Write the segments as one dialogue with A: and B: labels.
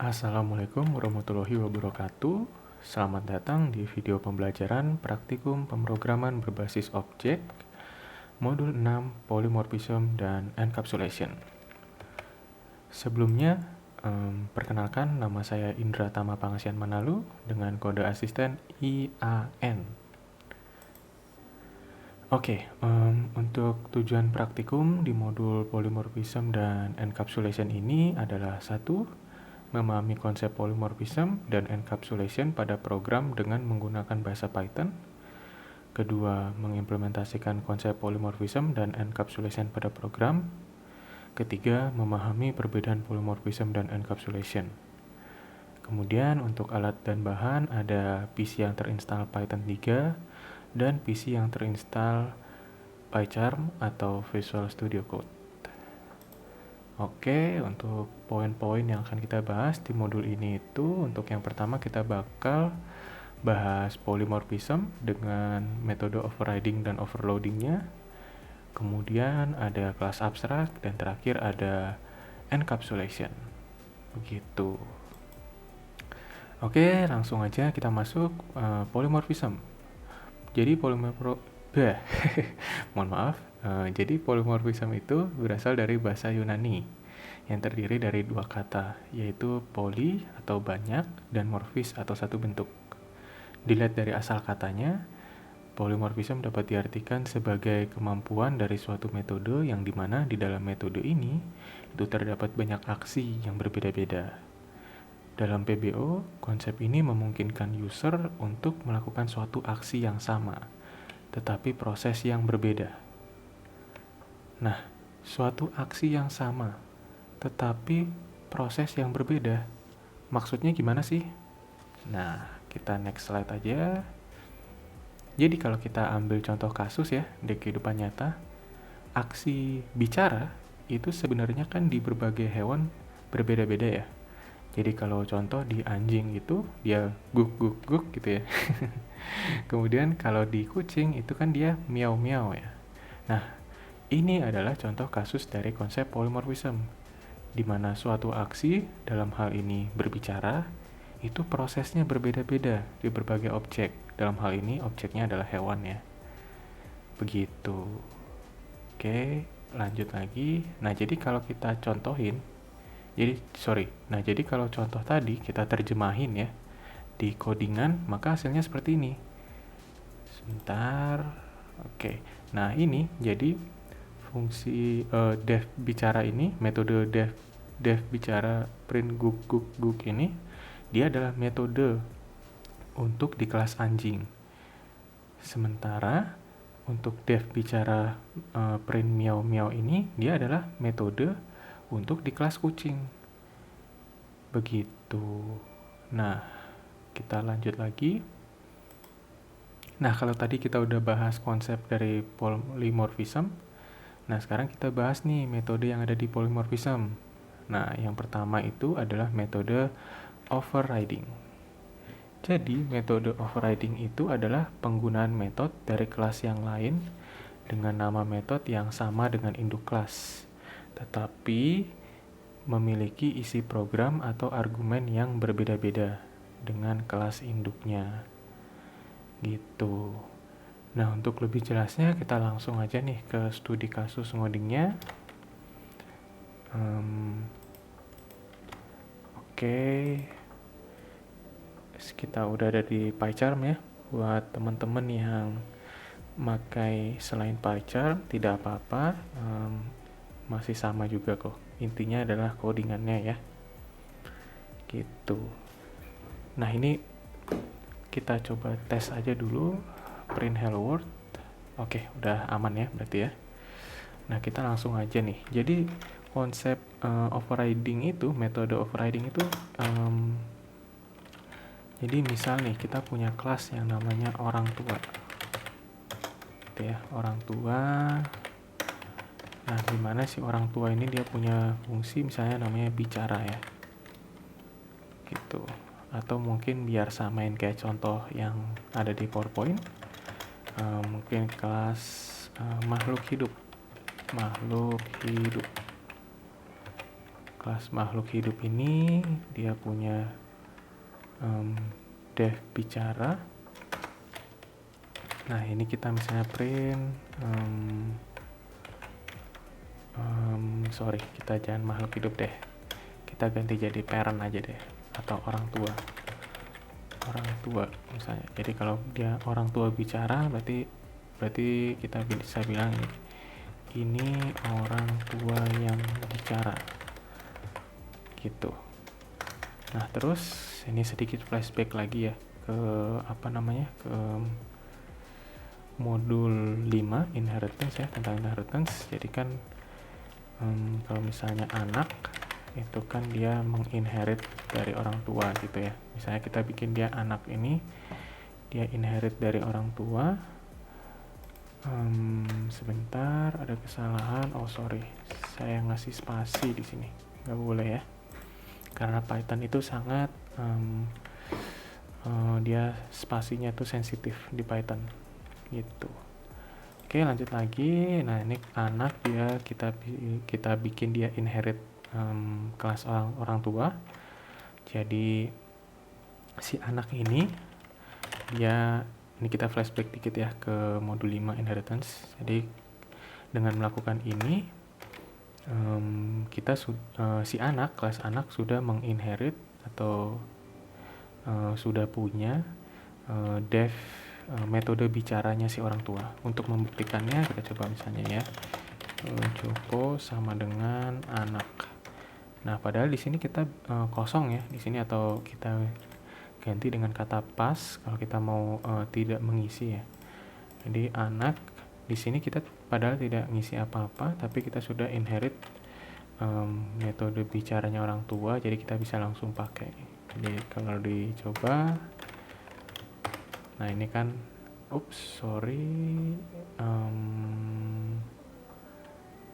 A: Assalamualaikum warahmatullahi wabarakatuh. Selamat datang di video pembelajaran praktikum pemrograman berbasis objek modul 6 Polymorphism dan Encapsulation. Sebelumnya, perkenalkan nama saya Indra Tama Pangasian Manalu dengan kode asisten IAN. Oke, untuk tujuan praktikum di modul Polymorphism dan Encapsulation ini adalah satu, memahami konsep polymorphism dan encapsulation pada program dengan menggunakan bahasa Python. Kedua, mengimplementasikan konsep polymorphism dan encapsulation pada program. Ketiga, memahami perbedaan polymorphism dan encapsulation. Kemudian untuk alat dan bahan ada PC yang terinstall Python 3 dan PC yang terinstall PyCharm atau Visual Studio Code. Oke, untuk poin-poin yang akan kita bahas di modul ini itu, untuk yang pertama kita bakal bahas polymorphism dengan metode overriding dan overloadingnya. Kemudian ada kelas abstrak dan terakhir ada encapsulation. Begitu. Oke, langsung aja kita masuk polymorphism. Jadi mohon maaf. Jadi polymorphism itu berasal dari bahasa Yunani yang terdiri dari dua kata, yaitu poly atau banyak dan morphis atau satu bentuk. Dilihat dari asal katanya, polymorphism dapat diartikan sebagai kemampuan dari suatu metode yang dimana di dalam metode ini itu terdapat banyak aksi yang berbeda-beda. Dalam PBO, konsep ini memungkinkan user untuk melakukan suatu aksi yang sama, tetapi proses yang berbeda. Nah, suatu aksi yang sama, tetapi proses yang berbeda, maksudnya gimana sih? Nah, kita next slide aja. Jadi kalau kita ambil contoh kasus ya, di kehidupan nyata, aksi bicara itu sebenarnya kan di berbagai hewan berbeda-beda ya. Jadi kalau contoh di anjing itu dia guk guk guk gitu ya. Kemudian kalau di kucing itu kan dia miau miau ya. Nah, ini adalah contoh kasus dari konsep polymorphism, di mana suatu aksi dalam hal ini berbicara, itu prosesnya berbeda-beda di berbagai objek. Dalam hal ini objeknya adalah hewan ya. Begitu. Oke, lanjut lagi. Nah, jadi kalau kita contohin, jadi kalau contoh tadi kita terjemahin ya di codingan, maka hasilnya seperti ini. Sebentar. Oke. Nah, ini jadi fungsi def bicara ini, metode def bicara print guk guk guk ini, dia adalah metode untuk di kelas anjing. Sementara untuk def bicara print miau miau ini, dia adalah metode untuk di kelas kucing. Begitu. Nah, kita lanjut lagi. Nah, kalau tadi kita udah bahas konsep dari polymorphism, nah sekarang kita bahas nih metode yang ada di polymorphism. Nah, yang pertama itu adalah metode overriding. Jadi, metode overriding itu adalah penggunaan metode dari kelas yang lain dengan nama metode yang sama dengan induk kelas, tetapi memiliki isi program atau argumen yang berbeda-beda dengan kelas induknya. Gitu. Nah, untuk lebih jelasnya kita langsung aja nih ke studi kasus ngodingnya. Oke. Kita udah ada di PyCharm ya. Buat teman-teman yang pakai selain PyCharm tidak apa-apa, masih sama juga kok. Intinya adalah codingannya ya. Gitu. Nah, ini kita coba tes aja dulu print hello world. Oke, udah aman ya berarti ya. Nah, kita langsung aja nih. Jadi konsep overriding itu, metode overriding itu jadi misal nih kita punya kelas yang namanya orang tua. Gitu ya, orang tua. Nah, gimana sih orang tua ini dia punya fungsi misalnya namanya bicara ya. Gitu. Atau mungkin biar samain kayak contoh yang ada di PowerPoint, mungkin kelas makhluk hidup. kelas makhluk hidup ini dia punya def bicara. Nah, ini kita misalnya print kita jangan makhluk hidup deh, kita ganti jadi parent aja deh, atau orang tua misalnya. Jadi kalau dia orang tua bicara, berarti kita bisa bilang ini orang tua yang bicara gitu. Nah, terus ini sedikit flashback lagi ya ke ke modul 5 inheritance ya, tentang inheritance. Jadi kan kalau misalnya anak itu kan dia menginherit dari orang tua gitu ya. Misalnya kita bikin dia anak ini, dia inherit dari orang tua. Sebentar, ada kesalahan. Oh sorry, saya ngasih spasi di sini, nggak boleh ya, karena Python itu sangat dia spasinya tuh sensitif di Python gitu. Oke, lanjut lagi. Nah, ini anak dia kita bikin dia inherit kelas orang tua. Jadi si anak ini ini kita flashback dikit ya ke modul 5 inheritance. Jadi dengan melakukan ini kita si anak, kelas anak sudah menginherit atau sudah punya def metode bicaranya si orang tua. Untuk membuktikannya kita coba misalnya ya, Joko sama dengan anak. Nah, padahal di sini kita kosong ya di sini, atau kita ganti dengan kata pas kalau kita mau tidak mengisi ya. Jadi anak di sini kita padahal tidak ngisi apa-apa, tapi kita sudah inherit metode bicaranya orang tua, jadi kita bisa langsung pakai. Jadi kalau dicoba, nah ini kan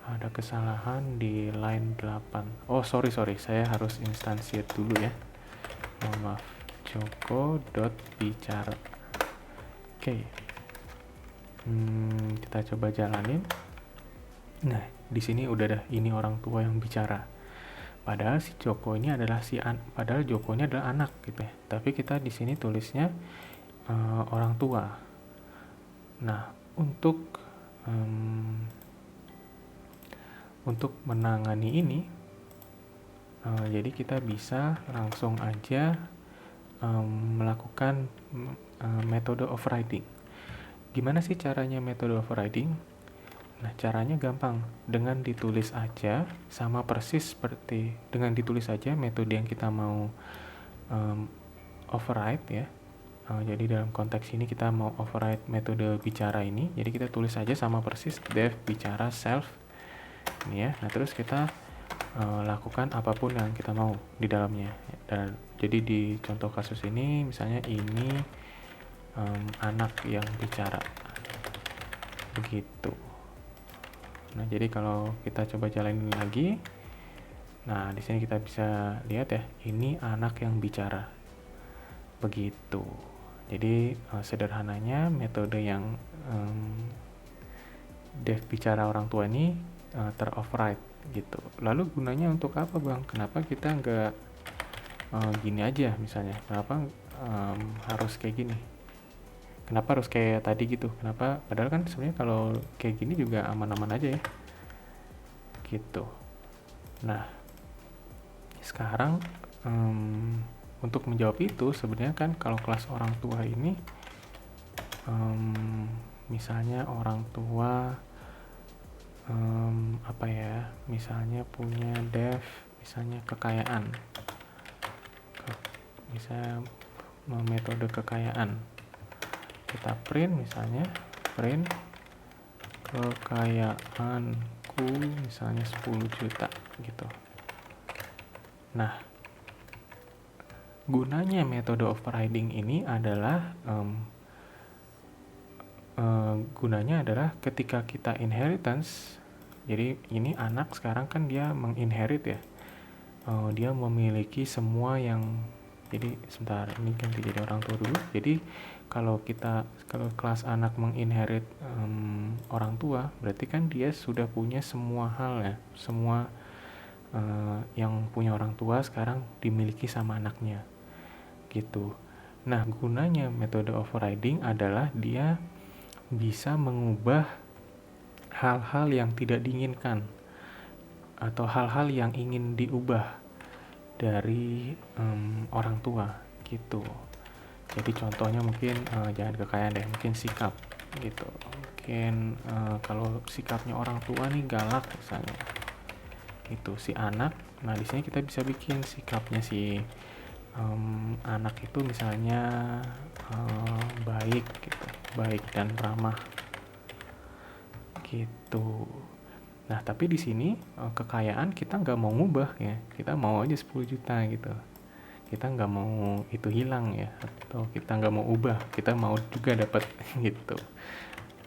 A: ada kesalahan di line 8. Oh sorry, saya harus instansiate dulu ya, maaf. Joko.bicara. Oke. Kita coba jalanin. Nah, di sini udah ada ini orang tua yang bicara. Padahal si Joko ini adalah padahal Joko ini adalah anak gitu ya. Tapi kita di sini tulisnya orang tua. Nah, untuk menangani ini, jadi kita bisa langsung aja melakukan metode overriding. Gimana sih caranya metode overriding? Nah, caranya gampang. Dengan ditulis aja, sama persis seperti dengan ditulis aja metode yang kita mau override ya. Jadi dalam konteks ini kita mau override metode bicara ini. Jadi kita tulis aja sama persis def bicara self ini ya. Nah, terus kita lakukan apapun yang kita mau di dalamnya. Dan jadi di contoh kasus ini misalnya ini anak yang bicara begitu. Nah, jadi kalau kita coba jalanin lagi, nah di sini kita bisa lihat ya, ini anak yang bicara begitu. Jadi sederhananya metode yang def bicara orang tua ini teroverride gitu. Lalu gunanya untuk apa bang? Kenapa kita nggak gini aja misalnya? Kenapa harus kayak gini? Kenapa harus kayak tadi gitu? Kenapa? Padahal kan sebenarnya kalau kayak gini juga aman-aman aja ya gitu. Nah, sekarang untuk menjawab itu sebenarnya kan kalau kelas orang tua ini misalnya orang tua misalnya punya def misalnya kekayaan, misalnya metode kekayaan, kita print misalnya print kekayaanku misalnya 10 juta gitu. Nah, gunanya metode overriding ini adalah gunanya adalah ketika kita inheritance. Jadi ini anak sekarang kan dia menginherit ya, dia memiliki semua yang, jadi sebentar ini ganti jadi orang tua dulu. Jadi kalau kelas anak menginherit orang tua, berarti kan dia sudah punya semua hal ya, semua yang punya orang tua sekarang dimiliki sama anaknya gitu. Nah, gunanya metode overriding adalah dia bisa mengubah hal-hal yang tidak diinginkan atau hal-hal yang ingin diubah dari orang tua gitu. Jadi contohnya mungkin jangan kekayaan deh, mungkin sikap gitu. Mungkin kalau sikapnya orang tua nih galak misalnya, itu si anak. Nah di sini kita bisa bikin sikapnya si anak itu misalnya baik gitu, baik dan ramah gitu. Nah tapi di sini kekayaan kita nggak mau ngubah ya, kita mau aja 10 juta gitu. Kita nggak mau itu hilang ya, atau kita nggak mau ubah, kita mau juga dapat gitu.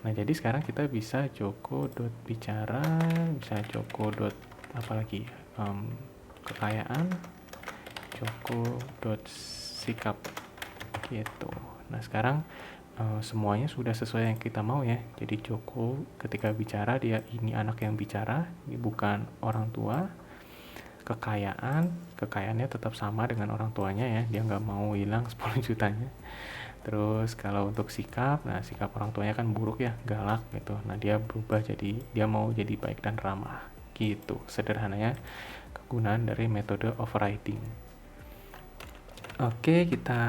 A: Nah jadi sekarang kita bisa joko.bicara, bisa joko. Apalagi kekayaan, joko.sikap gitu. Nah sekarang semuanya sudah sesuai yang kita mau ya. Jadi Joko ketika bicara dia ini anak yang bicara, ini bukan orang tua. Kekayaannya tetap sama dengan orang tuanya ya, dia nggak mau hilang 10 jutanya. Terus kalau untuk sikap, nah sikap orang tuanya kan buruk ya, galak gitu. Nah dia berubah jadi dia mau jadi baik dan ramah gitu. Sederhananya kegunaan dari metode overriding. Oke, kita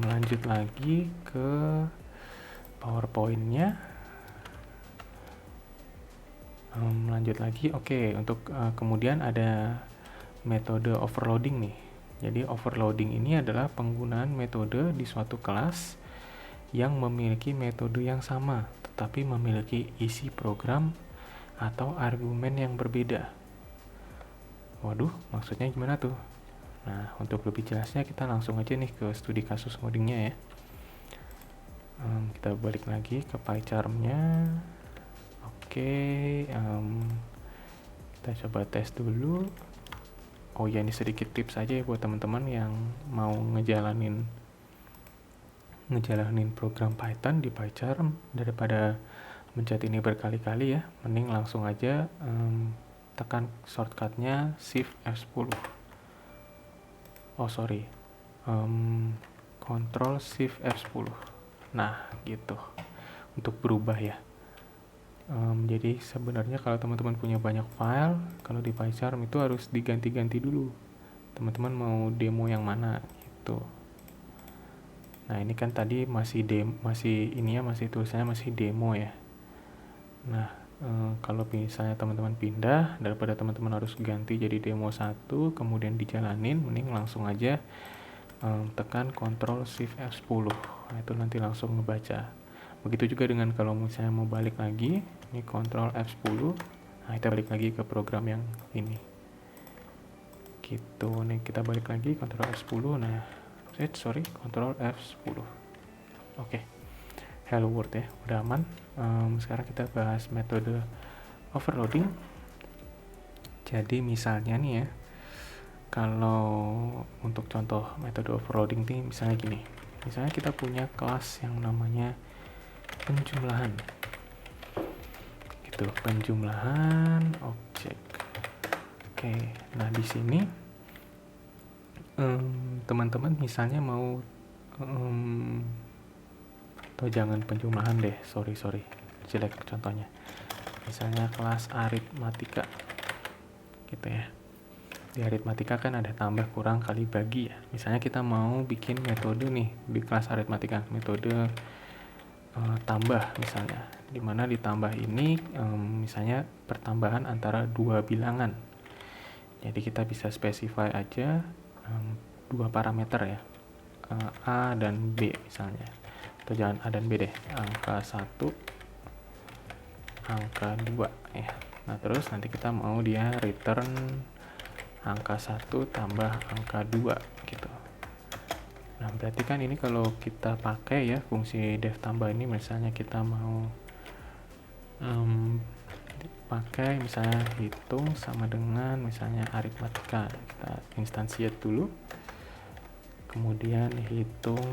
A: lanjut lagi ke PowerPoint-nya. Lanjut lagi, oke, untuk kemudian ada metode overloading nih. Jadi overloading ini adalah penggunaan metode di suatu kelas yang memiliki metode yang sama, tetapi memiliki isi program atau argumen yang berbeda. Waduh, maksudnya gimana tuh? Nah, untuk lebih jelasnya kita langsung aja nih ke studi kasus ngodingnya ya. Kita balik lagi ke PyCharm-nya. Oke, kita coba tes dulu. Oh ya, ini sedikit tips aja ya buat teman-teman yang mau ngejalanin program Python di PyCharm. Daripada mencet ini berkali-kali ya, mending langsung aja tekan shortcutnya Shift F10. Control Shift F10. Nah gitu, untuk berubah ya. Jadi sebenarnya kalau teman-teman punya banyak file, kalau di PyCharm itu harus diganti-ganti dulu. Teman-teman mau demo yang mana gitu. Nah ini kan tadi masih tulisannya masih demo ya. Nah kalau misalnya teman-teman pindah, daripada teman-teman harus ganti jadi demo 1 kemudian dijalanin, mending langsung aja tekan Ctrl Shift F10. Nah itu nanti langsung ngebaca. Begitu juga dengan kalau misalnya mau balik lagi, ini Ctrl F10. Nah kita balik lagi ke program yang ini gitu. Nih kita balik lagi Ctrl F10. Nah Ctrl F10. Oke. Hello world ya, udah aman. Sekarang kita bahas metode overloading. Jadi misalnya nih ya, kalau untuk contoh metode overloading nih misalnya gini. Misalnya kita punya kelas yang namanya penjumlahan. Gitu, penjumlahan objek. Oke, nah di sini teman-teman misalnya mau atau jangan penjumlahan deh, sorry jelek contohnya, misalnya kelas aritmatika gitu ya. Di aritmatika kan ada tambah, kurang, kali, bagi ya. Misalnya kita mau bikin metode nih di kelas aritmatika, metode tambah misalnya, dimana ditambah ini misalnya pertambahan antara dua bilangan. Jadi kita bisa specify aja dua parameter ya, A dan B misalnya, atau jangan A dan B deh, angka 1, angka 2 ya. Nah terus nanti kita mau dia return angka 1 tambah angka 2 gitu. Nah berarti kan ini kalau kita pakai ya fungsi def tambah ini, misalnya kita mau pakai misalnya hitung sama dengan misalnya aritmatika, kita instansiate dulu, kemudian hitung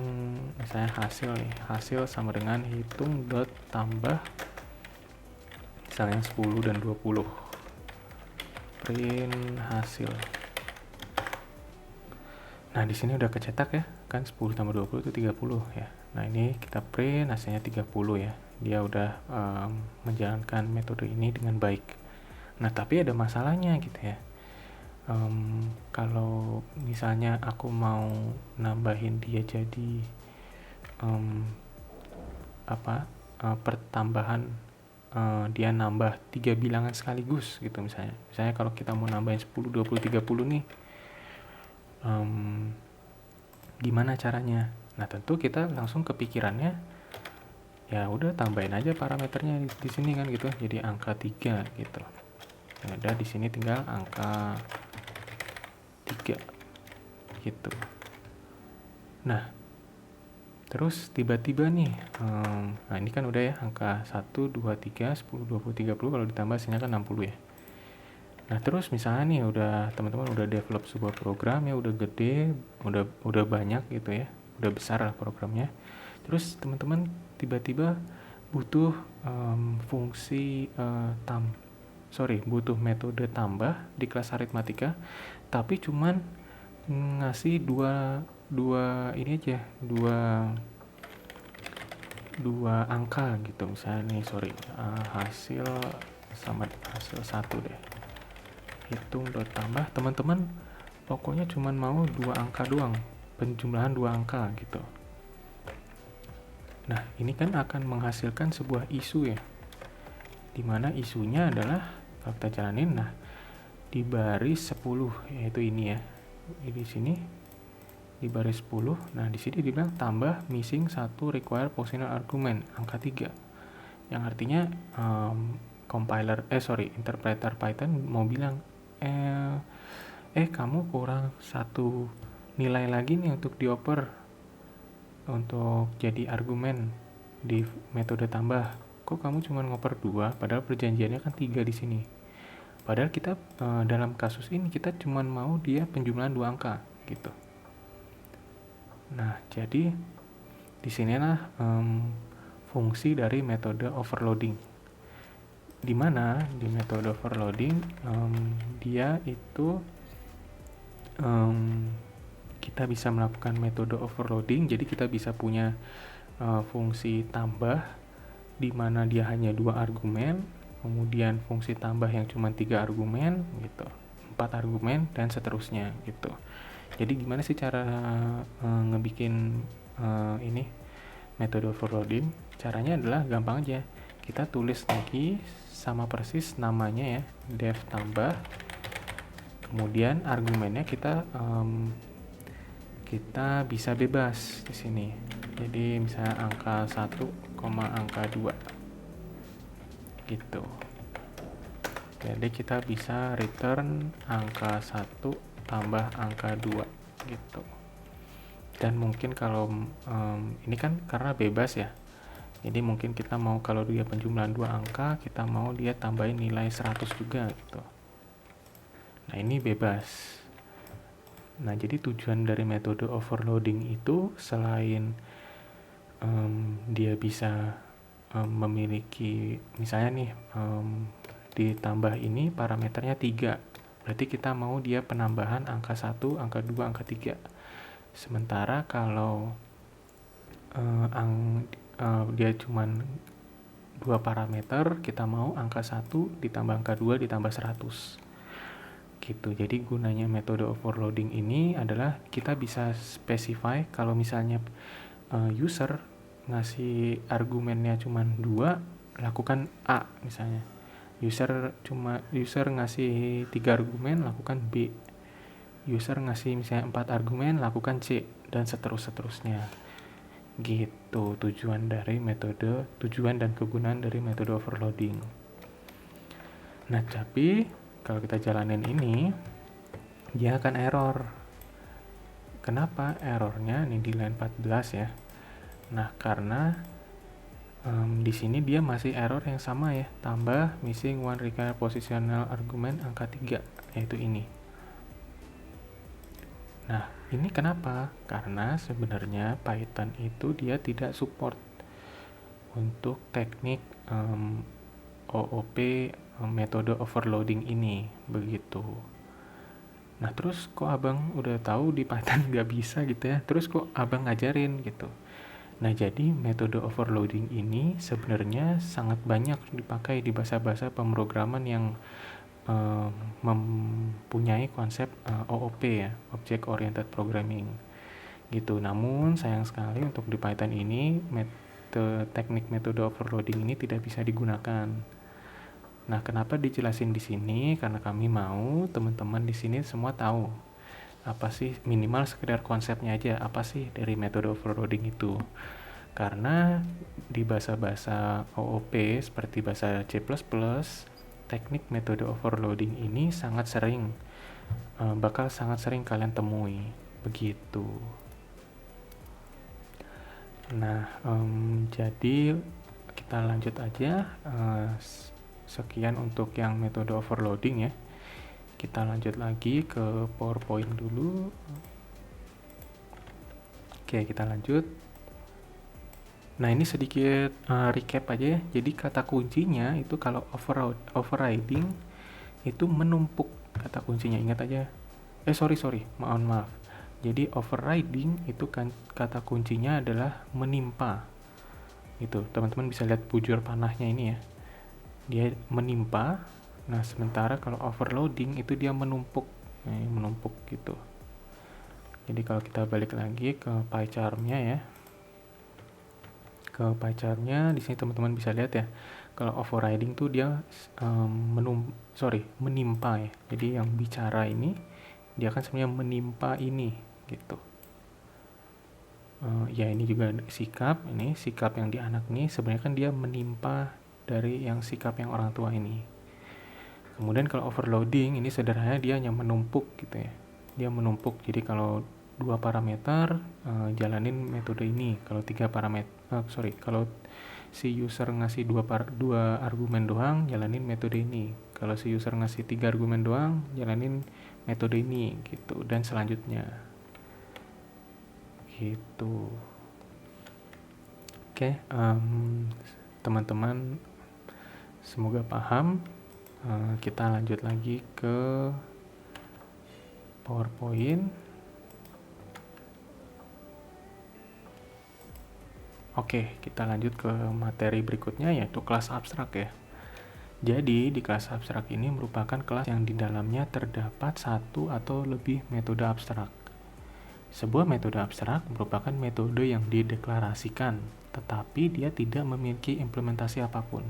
A: misalnya hasil sama dengan hitung dot tambah misalnya 10 dan 20. print hasil. Nah, di sini udah kecetak ya, kan 10 tambah 20 itu 30 ya. Nah, ini kita print hasilnya 30 ya. Dia udah menjalankan metode ini dengan baik. Nah, tapi ada masalahnya gitu ya. Kalau misalnya aku mau nambahin dia jadi pertambahan, dia nambah 3 bilangan sekaligus gitu misalnya kalau kita mau nambahin 10, 20, 30 nih, gimana caranya? Nah, tentu kita langsung kepikirannya ya udah tambahin aja parameternya di sini kan gitu, jadi angka 3 gitu. Ya udah, di sini tinggal angka 3 gitu. Nah, terus tiba-tiba nih, nah ini kan udah ya angka 1, 2, 3, 10, 20, 30, kalau ditambah hasilnya kan 60 ya. Nah, terus misalnya nih teman-teman udah develop sebuah program ya, udah gede, udah banyak gitu ya, udah besar lah programnya. Terus teman-teman tiba-tiba butuh butuh metode tambah di kelas aritmatika, tapi cuman ngasih dua angka gitu. Misalnya nih, hasil sama hasil 1 deh, hitung dot tambah, teman-teman pokoknya cuman mau 2 angka doang, penjumlahan 2 angka gitu. Nah, ini kan akan menghasilkan sebuah isu ya, dimana isunya adalah kalau kita jalanin, nah di baris 10 yaitu ini ya, di sini di baris 10. Nah, di sini dibilang tambah missing 1 require positional argument, angka 3, yang artinya interpreter Python mau bilang kamu kurang 1 nilai lagi nih untuk dioper untuk jadi argumen di metode tambah. Kok kamu cuma ngoper 2 padahal perjanjiannya kan 3 di sini. Padahal kita dalam kasus ini kita cuma mau dia penjumlahan 2 angka gitu. Nah, jadi di sinilah fungsi dari metode overloading. Di mana di metode overloading dia itu kita bisa melakukan metode overloading. Jadi kita bisa punya fungsi tambah di mana dia hanya 2 argumen, kemudian fungsi tambah yang cuma 3 argumen gitu, 4 argumen dan seterusnya gitu. Jadi gimana sih cara ngebikin ini metode overloading? Caranya adalah gampang aja. Kita tulis lagi sama persis namanya ya, def tambah. Kemudian argumennya kita bisa bebas di sini. Jadi misalnya angka 1, angka 2 gitu. Jadi kita bisa return angka 1 tambah angka 2 gitu. Dan mungkin kalau ini kan karena bebas ya, jadi mungkin kita mau kalau dia penjumlahan 2 angka, kita mau dia tambahin nilai 100 juga gitu. Nah, ini bebas. Nah, jadi tujuan dari metode overloading itu selain dia bisa memiliki misalnya nih ditambah ini parameternya 3, berarti kita mau dia penambahan angka 1, angka 2, angka 3. Sementara kalau dia cuman 2 parameter, kita mau angka 1 ditambah angka 2 ditambah 100 gitu. Jadi gunanya metode overloading ini adalah kita bisa specify kalau misalnya user ngasih argumennya cuma 2, lakukan A misalnya. User ngasih 3 argumen, lakukan B. User ngasih misalnya 4 argumen, lakukan C, dan seterusnya. Gitu tujuan dan kegunaan dari metode overloading. Nah, tapi kalau kita jalanin ini, dia akan error. Kenapa errornya? Ini di line 14 ya. Nah, karena di sini dia masih error yang sama ya, tambah missing 1 require positional argument angka 3, yaitu ini. Nah, ini kenapa? Karena sebenarnya Python itu dia tidak support untuk teknik OOP, metode overloading ini, begitu. Nah terus kok abang udah tahu di Python nggak bisa gitu ya, terus kok abang ngajarin gitu. Nah jadi metode overloading ini sebenarnya sangat banyak dipakai di bahasa-bahasa pemrograman yang mempunyai konsep OOP ya, Object Oriented Programming gitu. Namun sayang sekali untuk di Python ini teknik metode overloading ini tidak bisa digunakan. Nah, kenapa dijelasin di sini? Karena kami mau teman-teman di sini semua tahu apa sih, minimal sekedar konsepnya aja, apa sih dari metode overloading itu. Karena di bahasa-bahasa OOP seperti bahasa C++, teknik metode overloading ini bakal sangat sering kalian temui. Begitu. Nah, jadi kita lanjut aja. Sekian untuk yang metode overloading ya. Kita lanjut lagi ke PowerPoint dulu. Oke, kita lanjut. Nah, ini sedikit recap aja ya. Jadi kata kuncinya itu kalau overriding itu menumpuk kata kuncinya. Ingat aja. Sorry. Maaf. Jadi overriding itu kan kata kuncinya adalah menimpa. Itu, teman-teman bisa lihat bujur panahnya ini ya. Dia menimpa. Nah, sementara kalau overloading itu dia menumpuk. Nah, menumpuk gitu. Jadi kalau kita balik lagi ke pie chart-nya ya. Ke pie chart-nya di sini teman-teman bisa lihat ya. Kalau overriding tuh dia menimpa ya. Jadi yang bicara ini dia kan sebenarnya menimpa ini gitu. Ya ini juga sikap yang di anak nih sebenarnya kan dia menimpa dari yang sikap yang orang tua ini. Kemudian kalau overloading ini sederhananya dia hanya menumpuk gitu ya. Dia menumpuk. Jadi kalau 2 parameter jalanin metode ini. Kalau 3 parameter kalau si user ngasih 2 argumen doang jalanin metode ini. Kalau si user ngasih 3 argumen doang jalanin metode ini gitu, dan selanjutnya gitu. Oke, teman-teman semoga paham. Kita lanjut lagi ke PowerPoint. Oke, kita lanjut ke materi berikutnya yaitu kelas abstrak ya. Jadi di kelas abstrak ini merupakan kelas yang di dalamnya terdapat satu atau lebih metode abstrak. Sebuah metode abstrak merupakan metode yang dideklarasikan, tetapi dia tidak memiliki implementasi apapun.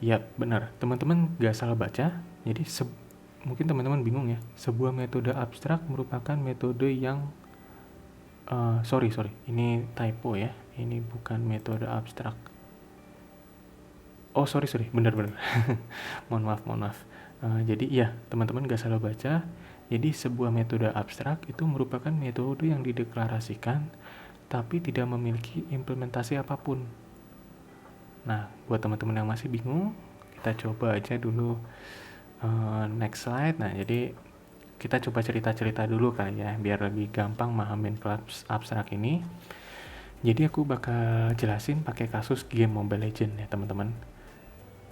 A: Ya, benar. Teman-teman gak salah baca. Jadi mungkin teman-teman bingung ya. Sebuah metode abstrak merupakan metode yang sorry. Ini typo ya. Ini bukan metode abstrak. Oh, sorry. Benar. Mohon maaf. Jadi ya, teman-teman gak salah baca. Jadi sebuah metode abstrak itu merupakan metode yang dideklarasikan tapi tidak memiliki implementasi apapun. Nah, buat teman-teman yang masih bingung, kita coba aja dulu next slide. Nah, jadi kita coba cerita-cerita dulu kali ya, biar lebih gampang mahamin kelas abstrak ini. Jadi aku bakal jelasin pakai kasus game Mobile Legends ya teman-teman.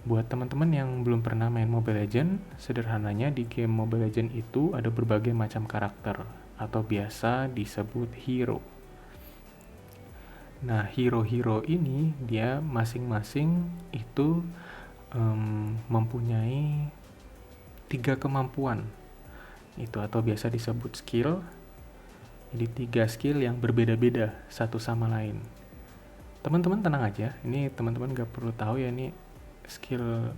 A: Buat teman-teman yang belum pernah main Mobile Legends, sederhananya di game Mobile Legends itu ada berbagai macam karakter atau biasa disebut hero. Nah, hero-hero ini dia masing-masing itu mempunyai 3 kemampuan itu atau biasa disebut skill. Jadi 3 skill yang berbeda-beda satu sama lain. Teman-teman tenang aja, ini teman-teman gak perlu tahu ya ini skill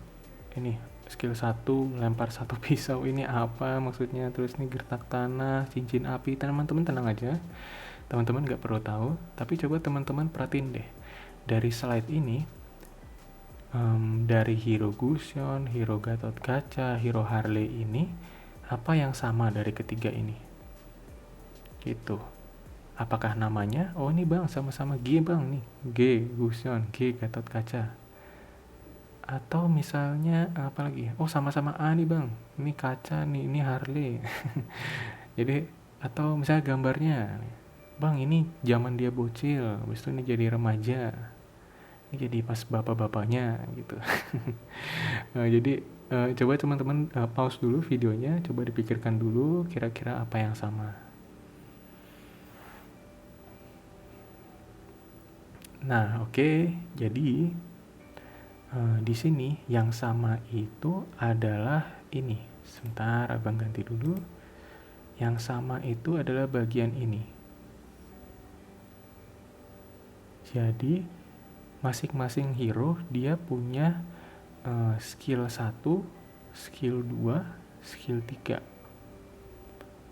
A: 1 lempar 1 pisau ini apa maksudnya, terus ini gertak tanah, cincin api. Teman-teman tenang aja, teman-teman gak perlu tahu. Tapi coba teman-teman perhatiin deh dari slide ini, dari hero Gusion, hero Gatot-Kaca, hero Harley ini apa yang sama dari ketiga ini gitu. Apakah namanya? Oh ini bang sama-sama G bang nih, G Gusion, G Gatot-Kaca. Atau misalnya apa lagi? Oh sama-sama A nih bang, ini kaca nih, ini Harley. Jadi atau misalnya gambarnya, bang ini zaman dia bocil, habis itu ini jadi remaja. jadi pas bapak-bapaknya gitu. Jadi coba teman-teman pause dulu videonya, coba dipikirkan dulu kira-kira apa yang sama. Nah, oke. Jadi di sini yang sama itu adalah ini. Sebentar, abang ganti dulu. Yang sama itu adalah bagian ini. Jadi masing-masing hero dia punya skill 1, skill 2, skill 3.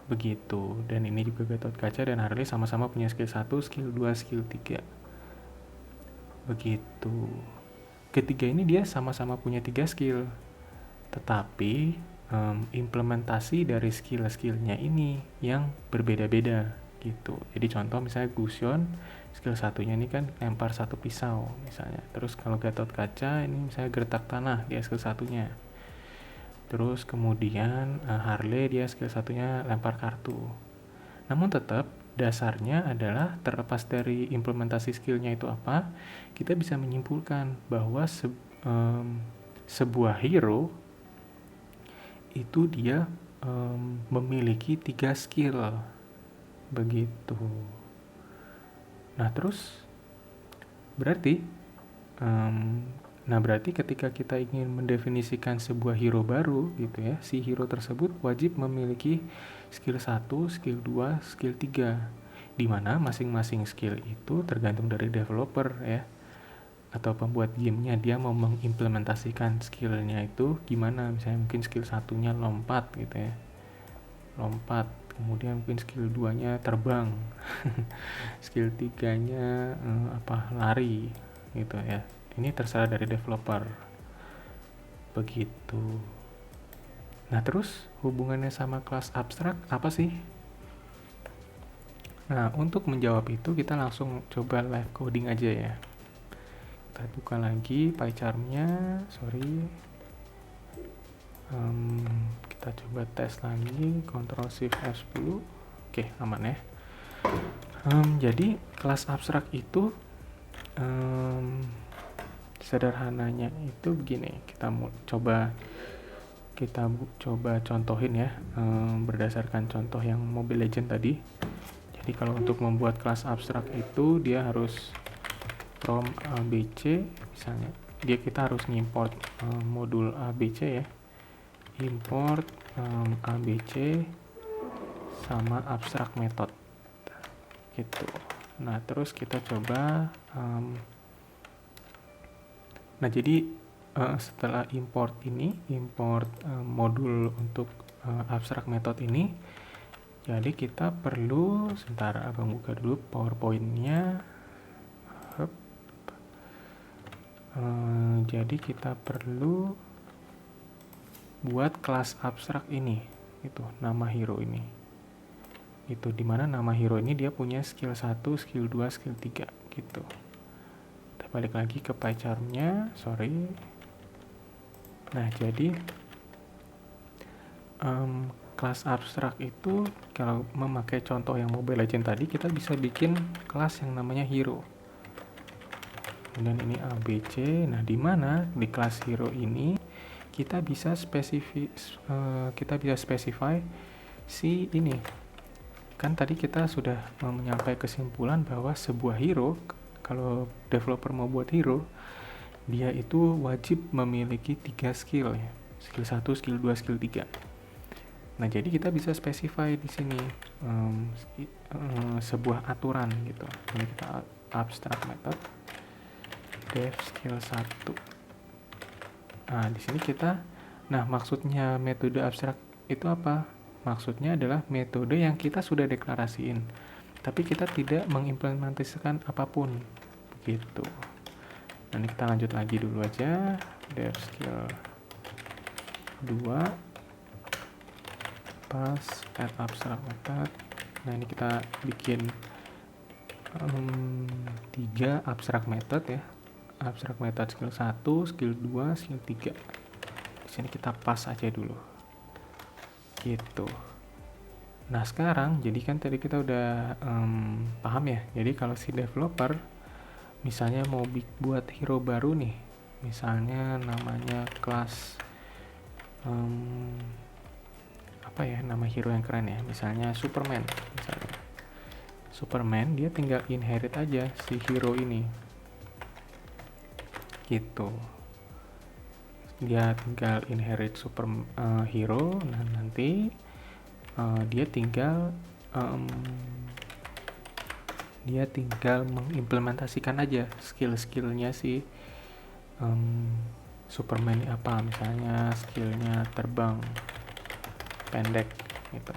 A: Begitu. Dan ini juga Gatot-Kaca dan Harley sama-sama punya skill 1, skill 2, skill 3. Begitu. Ketiga ini dia sama-sama punya 3 skill. Tetapi implementasi dari skill-skillnya ini yang berbeda-beda gitu. Jadi contoh misalnya Gusion, skill satunya ini kan lempar satu pisau misalnya. Terus kalau Gatot-Kaca ini misalnya gertak tanah, dia skill satunya. Terus kemudian Harley dia skill satunya lempar kartu. Namun tetap dasarnya adalah terlepas dari implementasi skillnya itu apa, kita bisa menyimpulkan bahwa sebuah hero itu dia memiliki 3 skill. Begitu. Nah terus berarti ketika kita ingin mendefinisikan sebuah hero baru gitu ya, si hero tersebut wajib memiliki skill 1, skill 2, skill 3, di mana masing-masing skill itu tergantung dari developer ya, atau pembuat gamenya, dia mau mengimplementasikan skillnya itu gimana. Misalnya mungkin skill satunya lompat gitu ya, lompat, kemudian mungkin skill 2 nya terbang skill 3 nya lari gitu ya. Ini terserah dari developer. Begitu. Nah terus hubungannya sama kelas abstrak apa sih? Nah untuk menjawab itu kita langsung coba live coding aja ya. Kita buka lagi pie chartnya, kita coba tes lagi, Ctrl Shift F10. Oke, aman ya. Jadi kelas abstrak itu sederhananya itu begini. Kita coba contohin ya, berdasarkan contoh yang Mobile Legends tadi. Jadi kalau untuk membuat kelas abstrak itu dia harus from ABC misalnya, kita harus ngimport modul ABC ya, import ABC sama abstract method gitu. Nah terus kita coba jadi setelah import modul untuk abstract method ini, jadi kita perlu, sebentar abang buka dulu PowerPoint-nya. Jadi kita perlu buat kelas abstrak ini, itu nama hero ini. Itu dimana nama hero ini dia punya skill 1, skill 2, skill 3 gitu. Kita balik lagi ke pie chart-nya, Nah jadi kelas abstrak itu kalau memakai contoh yang Mobile Legends tadi, kita bisa bikin kelas yang namanya hero. Kemudian ini ABC. Nah di mana di kelas hero ini kita bisa specify si ini. Kan tadi kita sudah menyampaikan kesimpulan bahwa sebuah hero, kalau developer mau buat hero, dia itu wajib memiliki 3 skill ya. Skill 1, skill 2, skill 3. Nah, jadi kita bisa specify di sini sebuah aturan gitu. Ini kita abstract method dev skill 1. Nah, di sini maksudnya metode abstrak itu apa? Maksudnya adalah metode yang kita sudah deklarasiin, tapi kita tidak mengimplementasikan apapun. Begitu. Nah, ini kita lanjut lagi dulu aja. Dev skill 2 pas add abstract method. Nah, ini kita bikin 3 abstract method ya. Abstract method skill 1, skill 2, skill 3. Di sini kita pas aja dulu. Gitu. Nah, sekarang jadi kan tadi kita udah paham ya. Jadi kalau si developer misalnya mau buat hero baru nih, misalnya namanya kelas apa ya nama hero yang keren ya, misalnya Superman. Misalnya Superman, dia tinggal inherit aja si hero ini gitu, dia tinggal inherit hero. Nah nanti dia tinggal mengimplementasikan aja skill-skillnya si Superman ini apa, misalnya skillnya terbang pendek gitu.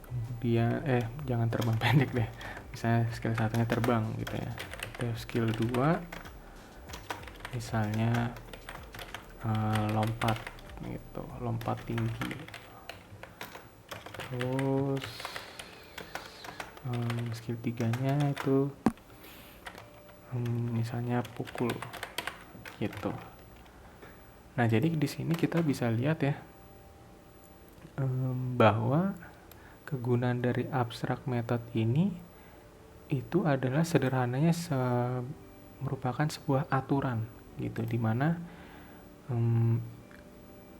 A: Kemudian jangan terbang pendek deh, misalnya skill satunya terbang gitu ya. Terus skill 2 misalnya lompat gitu, lompat tinggi. Terus skill 3-nya itu misalnya pukul gitu. Nah jadi di sini kita bisa lihat ya bahwa kegunaan dari abstract method ini itu adalah sederhananya merupakan sebuah aturan gitu, dimana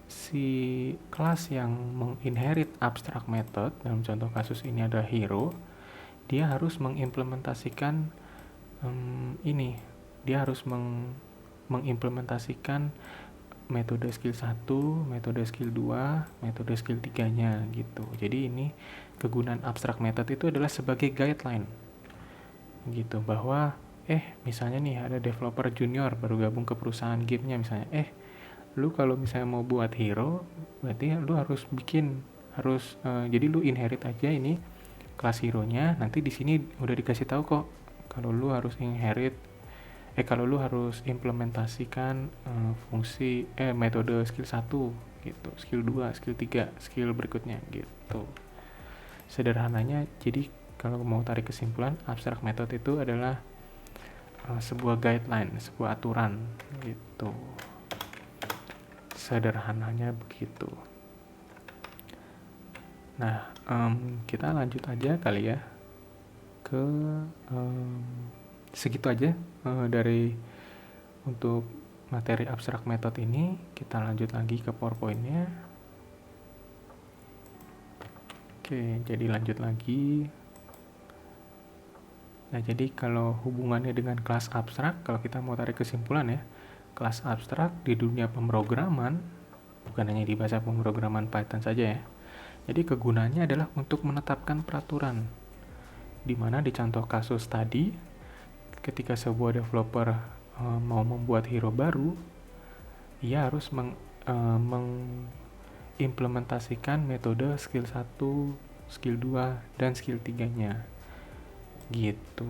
A: si kelas yang menginherit abstract method, dalam contoh kasus ini adalah hero, dia harus mengimplementasikan dia harus mengimplementasikan metode skill 1, metode skill 2, metode skill 3-nya gitu. Jadi ini kegunaan abstract method itu adalah sebagai guideline gitu, bahwa misalnya nih ada developer junior baru gabung ke perusahaan gamenya, misalnya lu kalau misalnya mau buat hero berarti lu harus jadi lu inherit aja ini kelas hero-nya. Nanti di sini udah dikasih tahu kok kalau lu harus kalau lu harus implementasikan fungsi metode skill 1 gitu, skill 2, skill 3, skill berikutnya gitu. Sederhananya, jadi kalau mau tarik kesimpulan, abstract method itu adalah sebuah guideline, sebuah aturan gitu. Sederhananya begitu. Nah, kita lanjut aja kali ya ke segitu aja dari untuk materi abstract method ini. Kita lanjut lagi ke PowerPoint-nya. Oke, jadi lanjut lagi. Nah, jadi kalau hubungannya dengan kelas abstrak, kalau kita mau tarik kesimpulan ya, kelas abstrak di dunia pemrograman, bukan hanya di bahasa pemrograman Python saja ya. Jadi kegunaannya adalah untuk menetapkan peraturan, di mana di contoh kasus tadi, ketika sebuah developer mau membuat hero baru, ia harus mengimplementasikan metode skill 1, skill 2, dan skill 3-nya. Gitu.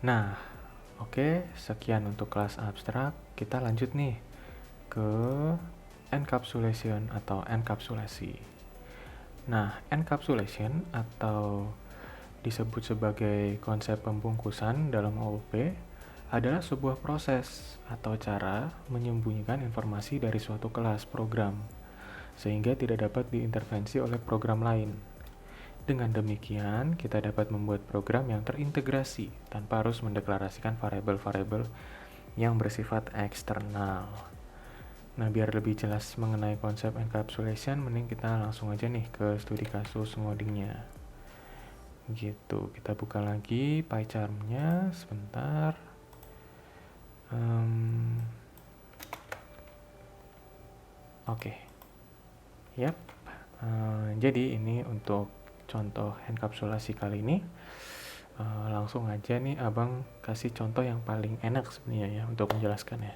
A: Nah, oke, sekian untuk kelas abstrak. Kita lanjut nih ke encapsulation atau enkapsulasi. Nah, encapsulation atau disebut sebagai konsep pembungkusan dalam OOP adalah sebuah proses atau cara menyembunyikan informasi dari suatu kelas program sehingga tidak dapat diintervensi oleh program lain. Dengan demikian, kita dapat membuat program yang terintegrasi tanpa harus mendeklarasikan variabel-variabel yang bersifat eksternal. Nah, biar lebih jelas mengenai konsep encapsulation, mending kita langsung aja nih ke studi kasus ngodingnya. Gitu, kita buka lagi PyCharm-nya sebentar. Oke. Yap. Jadi ini untuk contoh enkapsulasi kali ini. Langsung aja nih abang kasih contoh yang paling enak sebenarnya ya untuk menjelaskannya,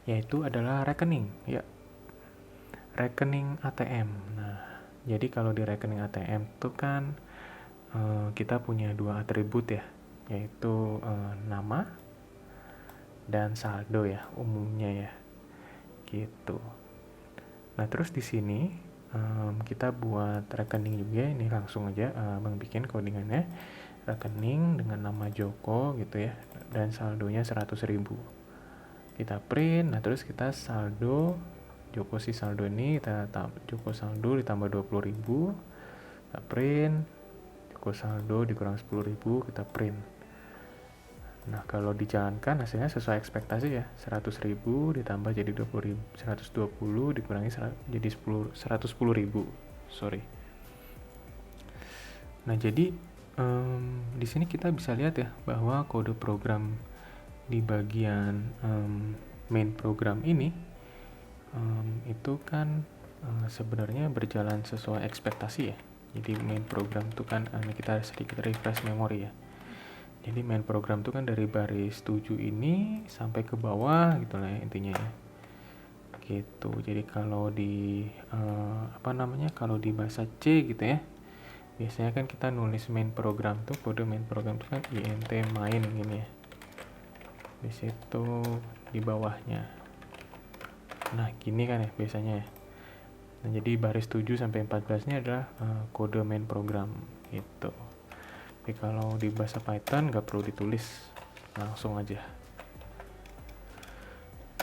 A: yaitu adalah rekening ya, rekening ATM. Nah, jadi kalau di rekening ATM itu kan kita punya dua atribut ya, yaitu nama dan saldo ya umumnya ya gitu. Nah, terus di sini kita buat rekening juga. Ini langsung aja abang bikin codingannya, rekening dengan nama Joko gitu ya, dan saldonya 100.000. Kita print. Nah, terus kita saldo Joko si saldo ini, kita Joko saldo ditambah 20.000, kita print. Joko saldo dikurang 10.000, kita print. Nah, kalau dijalankan hasilnya sesuai ekspektasi ya, 100.000 ditambah jadi 20.000, 120 dikurangi jadi 110.000. Sorry. Nah, jadi di sini kita bisa lihat ya bahwa kode program di bagian main program ini itu kan sebenarnya berjalan sesuai ekspektasi ya. Jadi main program itu kan kita sedikit refresh memori ya. Jadi main program itu kan dari baris 7 ini sampai ke bawah gitu lah ya intinya ya. Gitu. Jadi kalau di kalau di bahasa C gitu ya. Biasanya kan kita nulis main program tuh, kode main program itu kan int main gini ya. Di situ di bawahnya. Nah, gini kan ya biasanya ya. Nah, jadi baris 7 sampai 14 ini adalah kode main program gitu. Tapi kalau di bahasa Python nggak perlu ditulis, langsung aja.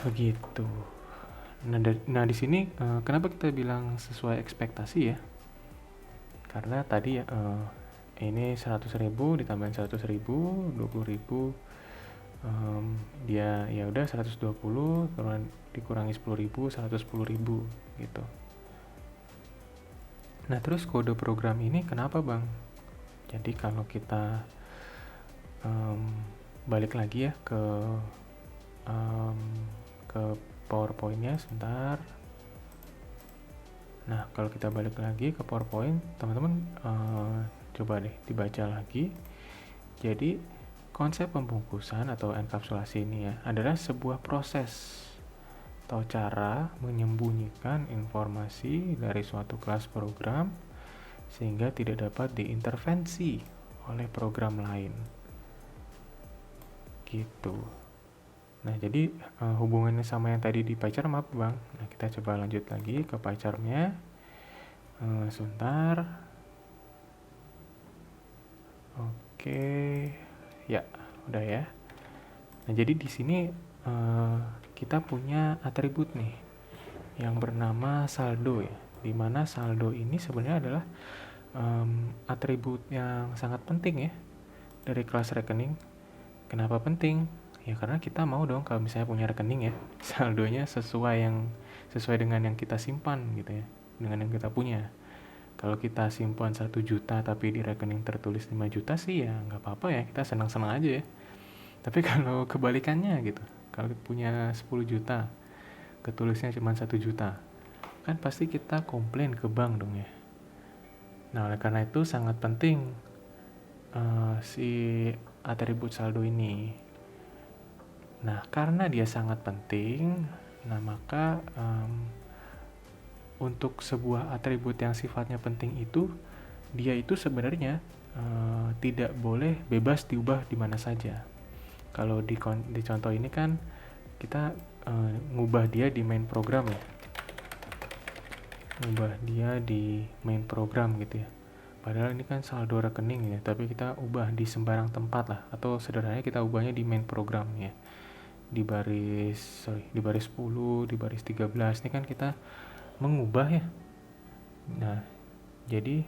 A: Begitu. Nah di sini kenapa kita bilang sesuai ekspektasi ya? Karena tadi ini 100.000 ditambahin 100.000, 20.000, dia ya udah 120 dikurangi 10.000, 110.000 gitu. Nah terus kode program ini kenapa bang? Jadi kalau kita balik lagi ya ke PowerPoint-nya sebentar. Nah kalau kita balik lagi ke PowerPoint, teman-teman coba deh dibaca lagi. Jadi konsep pembungkusan atau enkapsulasi ini ya adalah sebuah proses atau cara menyembunyikan informasi dari suatu kelas program sehingga tidak dapat diintervensi oleh program lain gitu. Nah jadi hubungannya sama yang tadi di pie chart apa bang? Nah kita coba lanjut lagi ke pie chartnya sebentar. Oke ya udah ya. Nah jadi di sini kita punya atribut nih yang bernama saldo ya, dimana saldo ini sebenarnya adalah atribut yang sangat penting ya dari kelas rekening. Kenapa penting? Ya karena kita mau dong kalau misalnya punya rekening ya, saldonya sesuai dengan yang kita simpan gitu ya, dengan yang kita punya. Kalau kita simpan 1 juta tapi di rekening tertulis 5 juta sih ya nggak apa-apa ya, kita senang-senang aja ya. Tapi kalau kebalikannya gitu, kalau punya 10 juta, ketulisnya cuma 1 juta, kan pasti kita komplain ke bank dong ya. Nah oleh karena itu sangat penting si atribut saldo ini. Nah karena dia sangat penting, nah maka untuk sebuah atribut yang sifatnya penting itu, dia itu sebenarnya tidak boleh bebas diubah di mana saja. Kalau di contoh ini kan kita ngubah dia di main program ya, ngubah dia di main program gitu ya. Padahal ini kan saldo rekening ya, tapi kita ubah di sembarang tempat lah, atau sederhananya kita ubahnya di main program ya. Di baris 10, di baris 13 ini kan kita mengubah ya. Nah, jadi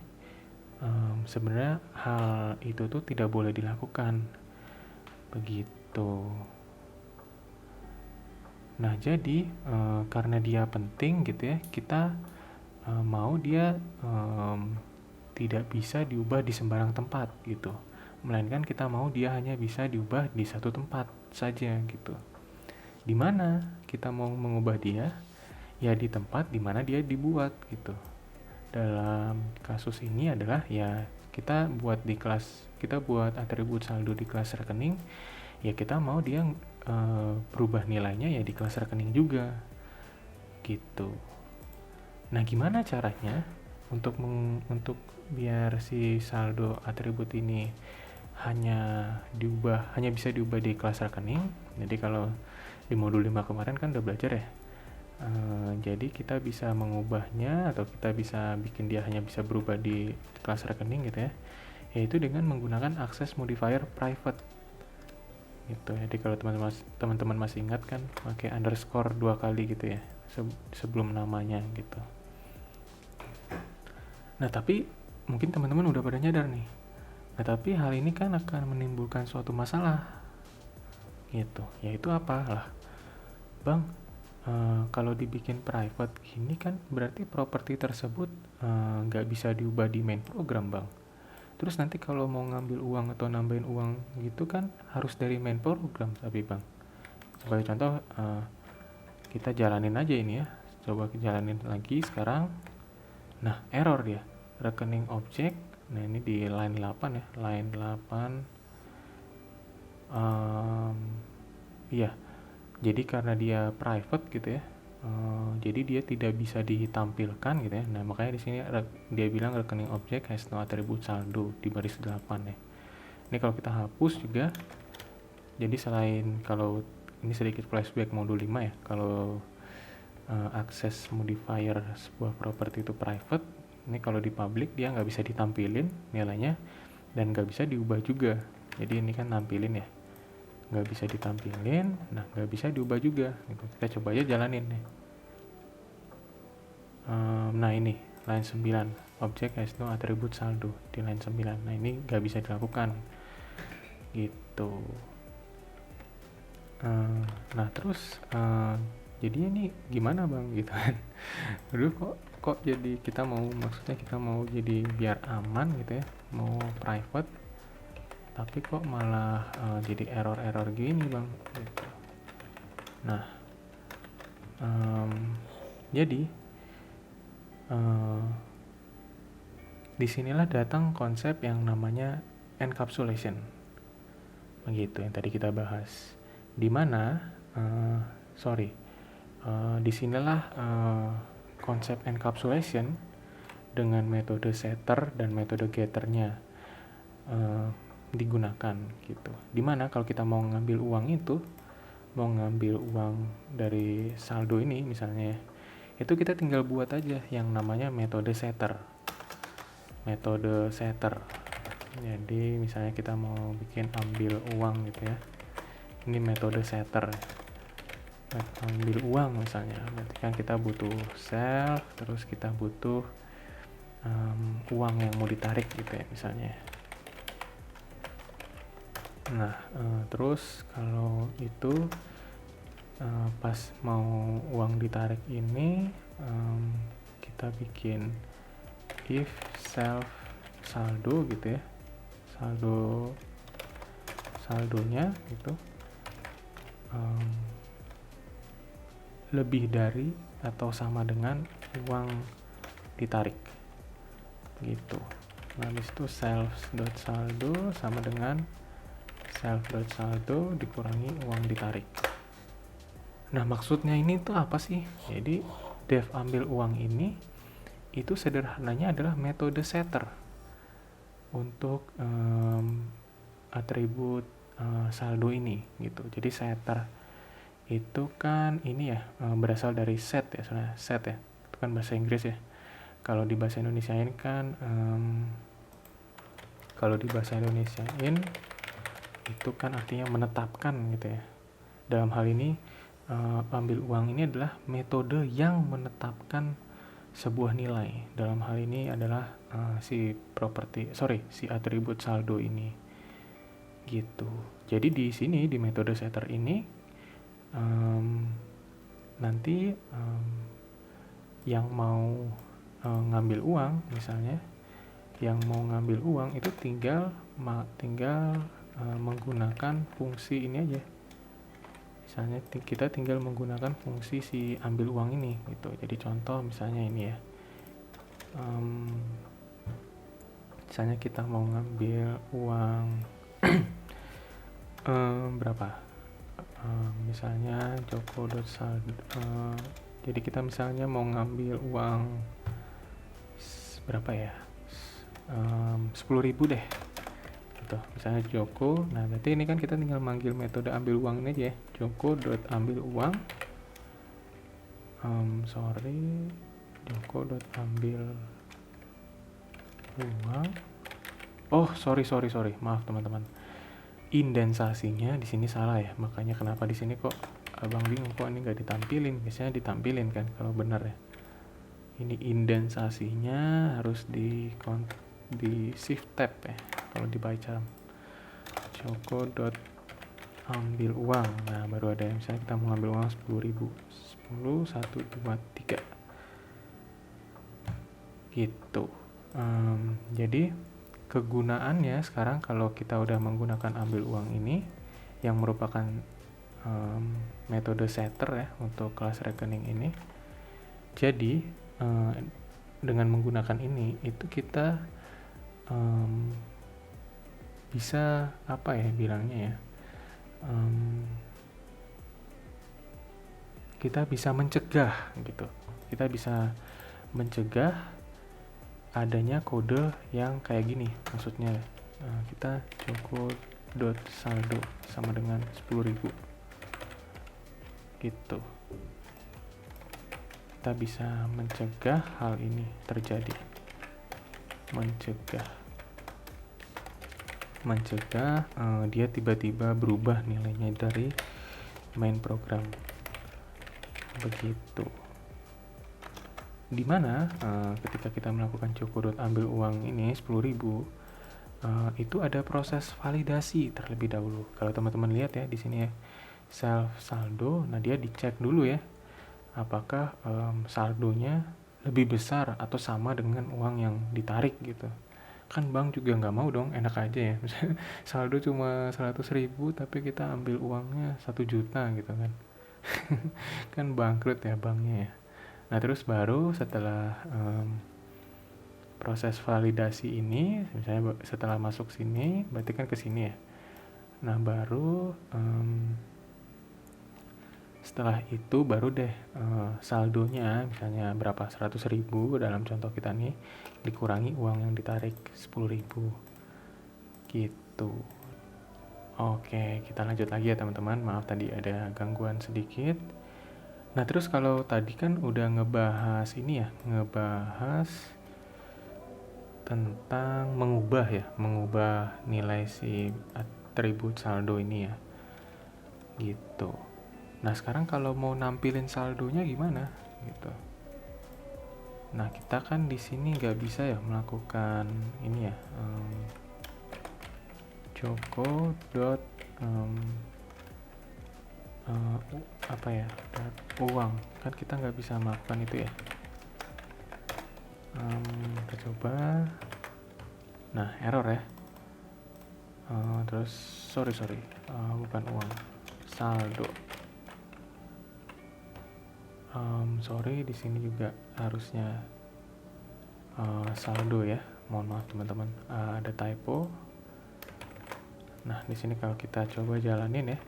A: sebenarnya hal itu tuh tidak boleh dilakukan. Begitu. Nah, jadi karena dia penting gitu ya, kita mau dia tidak bisa diubah di sembarang tempat gitu. Melainkan kita mau dia hanya bisa diubah di satu tempat saja gitu. Di mana kita mau mengubah dia? Ya di tempat di mana dia dibuat gitu. Dalam kasus ini adalah ya kita buat atribut saldo di kelas rekening, ya kita mau dia berubah nilainya ya di kelas rekening juga gitu. Nah gimana caranya untuk biar si saldo atribut ini hanya bisa diubah di kelas rekening? Jadi kalau di modul 5 kemarin kan udah belajar ya. Jadi kita bisa mengubahnya atau kita bisa bikin dia hanya bisa berubah di kelas rekening gitu ya, yaitu dengan menggunakan akses modifier private gitu. Jadi kalau teman-teman masih ingat kan pakai underscore 2 kali gitu ya sebelum namanya gitu. Nah tapi mungkin teman-teman udah pada nyadar nih, nah tapi hal ini kan akan menimbulkan suatu masalah gitu. Yaitu apa lah, Bang? Kalau dibikin private gini kan berarti properti tersebut nggak bisa diubah di main program, Bang. Terus nanti kalau mau ngambil uang atau nambahin uang gitu kan harus dari main program, tapi Bang. Sebagai contoh, kita jalanin aja ini ya. Coba jalanin lagi sekarang. Nah, error dia. Rekening objek. Nah, ini di line 8 ya. Line 8. Iya. Jadi karena dia private gitu ya. Jadi dia tidak bisa ditampilkan gitu ya. Nah, makanya di sini dia bilang rekening objek has no attribute saldo di baris 8 ya. Ini kalau kita hapus juga. Jadi selain kalau ini sedikit flashback modul 5 ya. Kalau akses modifier sebuah properti itu private, ini kalau di public dia nggak bisa ditampilin nilainya dan nggak bisa diubah juga. Jadi ini kan nampilin ya, nggak bisa ditampilin, nah nggak bisa diubah juga gitu. Kita coba aja jalanin nih. Nah ini line 9, object has no attribute saldo di line 9. Nah ini nggak bisa dilakukan gitu. Nah terus jadi ini gimana Bang gitu kan. Aduh kok jadi kita mau jadi biar aman gitu ya, mau private tapi kok malah jadi error gini Bang gitu. Nah jadi disinilah datang konsep yang namanya encapsulation begitu yang tadi kita bahas, dimana disinilah konsep encapsulation dengan metode setter dan metode getternya digunakan gitu. Dimana kalau kita mau ngambil uang dari saldo ini misalnya, itu kita tinggal buat aja yang namanya metode setter. Jadi misalnya kita mau bikin ambil uang gitu ya, ini metode setter. Ambil uang misalnya, berarti kan kita butuh self, terus kita butuh uang yang mau ditarik gitu ya misalnya. Nah terus kalau itu pas mau uang ditarik ini kita bikin if self saldo gitu ya, saldonya gitu lebih dari atau sama dengan uang ditarik gitu. Nah habis itu self.saldo sama dengan self.saldo dikurangi uang ditarik. Nah maksudnya ini tuh apa sih? Jadi dev ambil uang ini itu sederhananya adalah metode setter untuk atribut saldo ini gitu. Jadi setter itu kan ini ya berasal dari set ya, soalnya set ya itu kan bahasa Inggris ya. Kalau di bahasa Indonesiain kan itu kan artinya menetapkan gitu ya. Dalam hal ini ambil uang ini adalah metode yang menetapkan sebuah nilai. Dalam hal ini adalah si atribut saldo ini gitu. Jadi di sini di metode setter ini nanti yang mau ngambil uang misalnya, yang mau ngambil uang itu tinggal menggunakan fungsi ini aja. Misalnya kita tinggal menggunakan fungsi si ambil uang ini gitu. Jadi contoh misalnya ini ya, misalnya kita mau ngambil uang berapa? Misalnya Joko.saldo, jadi kita misalnya mau ngambil uang berapa ya, 10.000 deh gitu. Misalnya Joko, nah berarti ini kan kita tinggal manggil metode ambil uang ini aja ya, Joko.ambil uang Joko.ambil uang. Oh sorry, maaf teman-teman, indensasinya di sini salah ya, makanya kenapa di sini kok abang bingung kok ini nggak ditampilin. Biasanya ditampilin kan kalau benar ya. Ini indensasinya harus di shift tab ya kalau dibaca. Joko ambil uang. Nah, baru ada misalnya kita mau ambil uang 10.000. 10, 1, 2, 3. Gitu. Jadi kegunaannya sekarang kalau kita udah menggunakan ambil uang ini yang merupakan metode setter ya untuk kelas rekening ini. Jadi dengan menggunakan ini itu kita bisa apa ya bilangnya ya, kita bisa mencegah gitu. Kita bisa mencegah adanya kode yang kayak gini. Maksudnya kita coko.saldo sama dengan 10.000 gitu. Kita bisa mencegah hal ini terjadi. Mencegah dia tiba-tiba berubah nilainya dari main program. Begitu. Dimana ketika kita melakukan cukur ambil uang ini 10.000, itu ada proses validasi terlebih dahulu. Kalau teman-teman lihat ya di sini ya, self saldo, nah dia dicek dulu ya apakah saldonya lebih besar atau sama dengan uang yang ditarik gitu. Kan bank juga nggak mau dong, enak aja ya misalnya saldo cuma 100.000 tapi kita ambil uangnya 1 juta gitu kan. Kan bangkrut ya banknya ya. Nah terus baru setelah proses validasi ini, misalnya setelah masuk sini berarti kan ke sini ya. Nah baru setelah itu baru deh saldonya misalnya berapa, 100.000 dalam contoh kita nih, dikurangi uang yang ditarik 10.000 gitu. Oke, kita lanjut lagi ya teman-teman, maaf tadi ada gangguan sedikit. Nah terus kalau tadi kan udah ngebahas ini ya, ngebahas tentang mengubah nilai si atribut saldo ini ya gitu. Nah sekarang kalau mau nampilin saldonya gimana gitu. Nah kita kan di sini nggak bisa ya melakukan ini ya, joko dot apa ya, uang kan kita nggak bisa melakukan itu ya. Kita coba. Nah error ya. Terus sorry bukan uang, saldo. Sorry di sini juga harusnya saldo ya. Mohon maaf teman-teman, ada typo. Nah di sini kalau kita coba jalanin ya,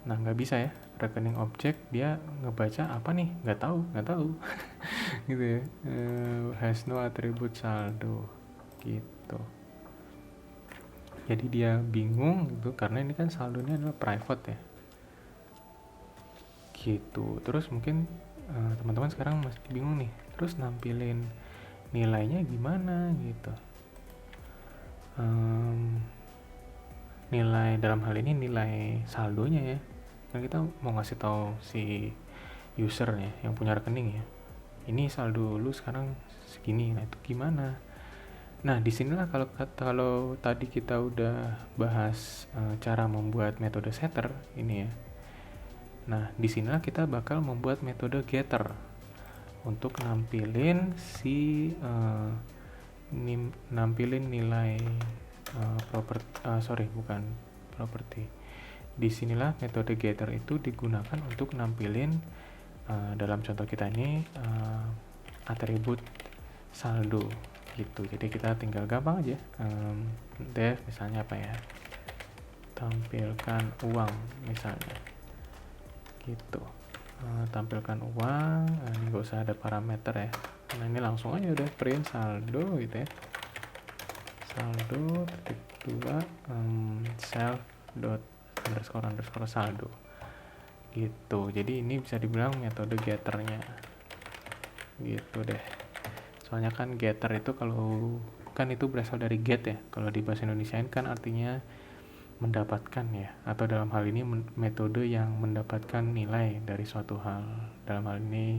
A: nah nggak bisa ya, rekening objek dia ngebaca apa nih, nggak tahu gitu ya, has no attribute saldo gitu. Jadi dia bingung gitu karena ini kan saldonya adalah private ya gitu. Terus mungkin teman-teman sekarang masih bingung nih, terus nampilin nilainya gimana gitu. Nilai dalam hal ini nilai saldonya ya, kan kita mau ngasih tahu si usernya yang punya rekening ya, ini saldo lu sekarang segini. Nah itu gimana? Nah disinilah kalau tadi kita udah bahas cara membuat metode setter ini ya. Nah disinilah kita bakal membuat metode getter untuk nampilin nampilin nilai properti. Disinilah metode getter itu digunakan untuk nampilin dalam contoh kita ini atribut saldo gitu. Jadi kita tinggal gampang aja def misalnya apa ya, tampilkan uang misalnya gitu. Tampilkan uang, ini nggak usah ada parameter ya, nah ini langsung aja udah print saldo gitu ya, saldo _2 self dot underscore saldo gitu. Jadi ini bisa dibilang metode getternya gitu deh. Soalnya kan getter itu kalau kan itu berasal dari get ya, kalau di bahasa Indonesia kan artinya mendapatkan ya, atau dalam hal ini metode yang mendapatkan nilai dari suatu hal. Dalam hal ini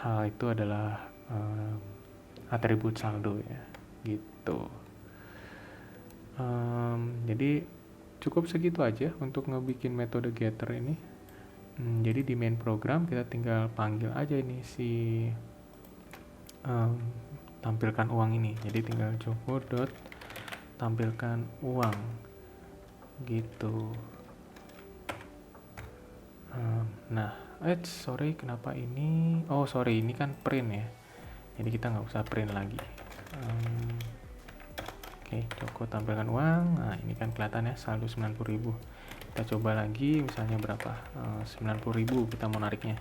A: hal itu adalah atribut saldo ya gitu. Jadi cukup segitu aja untuk ngebikin metode getter ini. Jadi di main program kita tinggal panggil aja ini si tampilkan uang ini. Jadi tinggal jokbur dot tampilkan uang gitu. Nah, sorry kenapa ini? Oh sorry, ini kan print ya. Jadi kita nggak usah print lagi. Oke, Joko tampilkan uang. Nah, ini kan kelihatan ya saldo 90.000. Kita coba lagi misalnya berapa? 90.000 kita mau nariknya.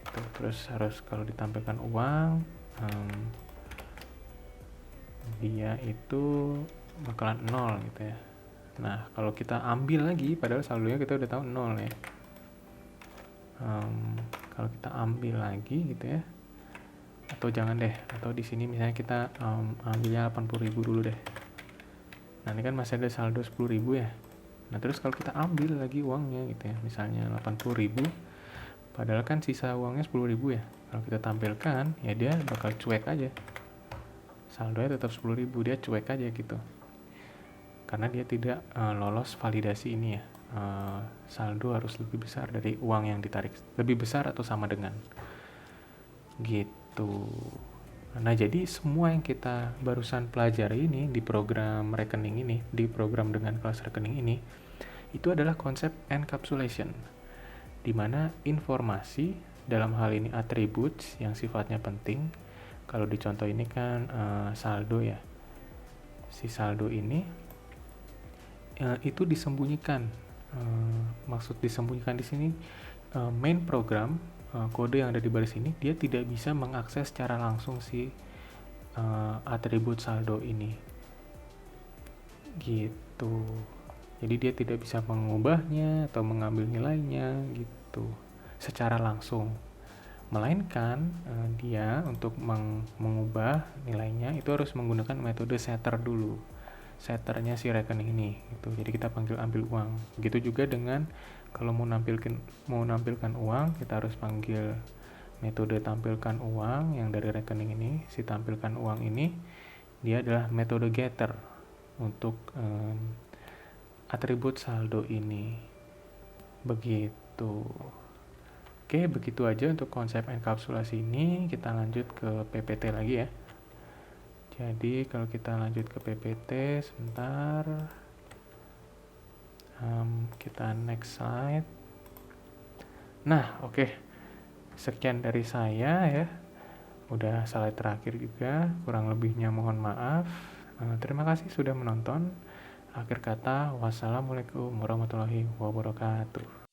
A: Tuh, terus harus kalau ditampilkan uang dia itu bakalan 0 gitu ya. Nah, kalau kita ambil lagi padahal saldonya kita udah tahu 0 ya. Kalau kita ambil lagi gitu ya, atau jangan deh, atau di sini misalnya kita ambilnya 80.000 dulu deh. Nah ini kan masih ada saldo 10.000 ya. Nah terus kalau kita ambil lagi uangnya gitu ya, misalnya 80.000, padahal kan sisa uangnya 10.000 ya. Kalau kita tampilkan ya dia bakal cuek aja, saldonya tetap 10.000, dia cuek aja gitu, karena dia tidak lolos validasi ini ya. Saldo harus lebih besar dari uang yang ditarik, lebih besar atau sama dengan gitu. Nah jadi semua yang kita barusan pelajari ini di program rekening ini, di program dengan kelas rekening ini, itu adalah konsep encapsulation, di mana informasi, dalam hal ini attributes yang sifatnya penting. Kalau di contoh ini kan saldo ya, si saldo ini itu disembunyikan. Maksud disembunyikan di sini, main program, kode yang ada di baris ini dia tidak bisa mengakses secara langsung si atribut saldo ini gitu. Jadi dia tidak bisa mengubahnya atau mengambil nilainya gitu secara langsung, melainkan dia untuk mengubah nilainya itu harus menggunakan metode setter dulu, setternya si rekening ini gitu. Jadi kita panggil ambil uang. Begitu juga dengan kalau mau nampilkan uang, kita harus panggil metode tampilkan uang yang dari rekening ini. Si tampilkan uang ini dia adalah metode getter untuk atribut saldo ini. Begitu. Oke, begitu aja untuk konsep enkapsulasi ini. Kita lanjut ke PPT lagi ya. Jadi kalau kita lanjut ke PPT sebentar, kita next slide. Nah, oke. Sekian dari saya ya. Udah slide terakhir juga, kurang lebihnya mohon maaf. Terima kasih sudah menonton. Akhir kata, wassalamualaikum warahmatullahi wabarakatuh.